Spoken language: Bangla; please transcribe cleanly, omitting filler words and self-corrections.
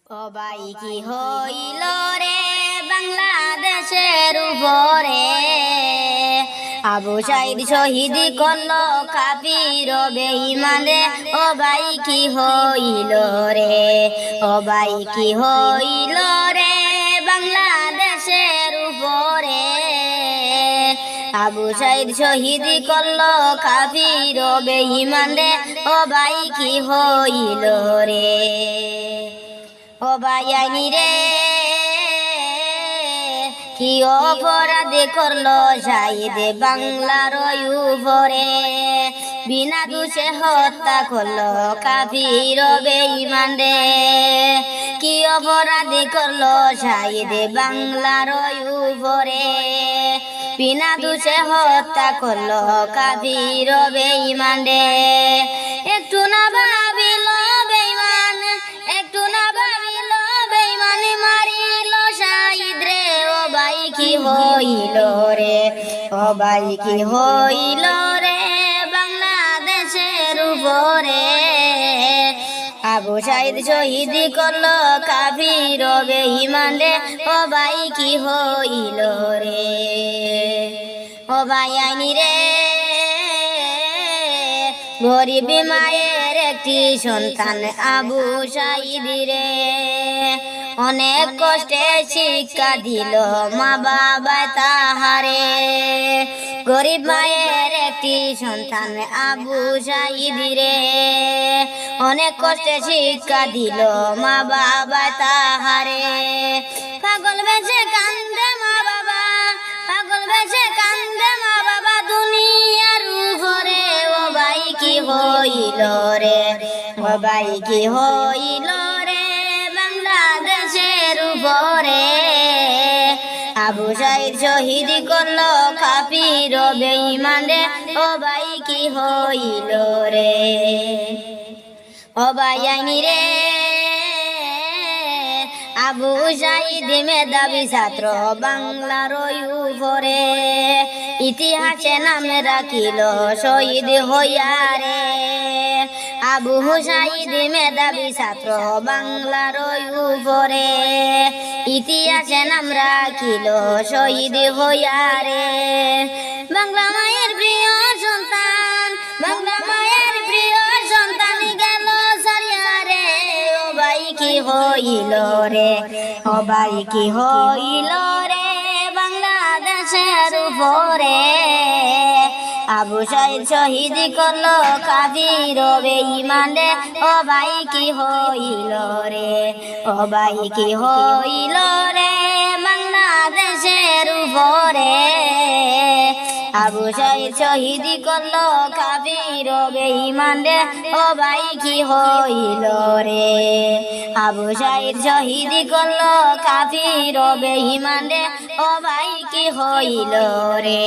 ও ভাই কি হইল রে বাংলাদেশের উপরে, আবু সাইদ শহীদ করলো কাফির বেঈমান রে। ও ভাই কি হইল রে, ও ভাই কি হইল রে বাংলাদেশের উপরে, আবু সাইদ শহীদ করলো কাফির বেঈমান রে। ও ভাই কি হইল রে, ও ভাই আইনি রে কি অপরাধ করলো শাহিদ বাংলার উপরে, বিনা দোষে হত্যা করলো কাফির বেঈমান রে। কি অপরাধ করলো শাহিদ বাংলার উপরে, বিনা দোষে হত্যা করলো কাফির বেঈমান রে। একটু না ভাবিল বেঈমান, একটু না ভাবিল বেঈমান মারিল শাহিদ রে। ও ভাই কি হইল রে, ও ভাই কি হইল রে বাংলাদেশের উপরে, আবু সাইদ শহীদ করলো কাফির বেঈমান রে। ও ভাই কি হইল রে, ও ভাই আইনি রে গরিব মায়ের একটি সন্তান আবু সাইদ রে, অনেক কষ্টে শিক্ষা দিল মা বাবা তাহারে। গরিব মায়ের একটি সন্তান আবু সাইদ রে, অনেক কষ্টে শিক্ষা দিল মা বাবা তাহারে। পাগল বেশে কান্দে মা বাবা, পাগল বেশে কান্দে মা বাবা দুনিয়ার উপরে। ও ভাই কি হইল রে, ও ভাই কি হইল রে বাংলাদেশের উপরে, আবু সাইদ শহীদ করলো কাফির বেঈমান রে। ও ভাই কি হইল রে, ও ভাই আইনি রে আবু সাইদ মেধাবী ছাত্র বাংলার উপরে, ইতিহাসে নাম রাখিল শহীদ হইয়া রে। আবু সাইদ মেধাবী ছাত্র বাংলার উপরে, ইতিহাসে নাম রাখিল শহীদ হইয়া রে। বাংলা মায়ের প্রিয় সন্তান, বাংলা মায়ের প্রিয় সন্তান গেল সারিয়া রে। ও ভাই কি হইল রে, ও ভাই কি হইল রে বাংলাদেশের উপরে, আবু সাইদ শহীদ করলো কাফির বেঈমান রে। ও ভাই কি হইল রে, ও ভাই কি হইল রে বাংলাদেশের উপরে, আবু সাইদ শহীদ করলো কাফির বেঈমান রে। ও ভাই কি হইল রে, আবু সাইদ শহীদ করলো কাফির বেঈমান রে। ও ভাই কি হইল রে।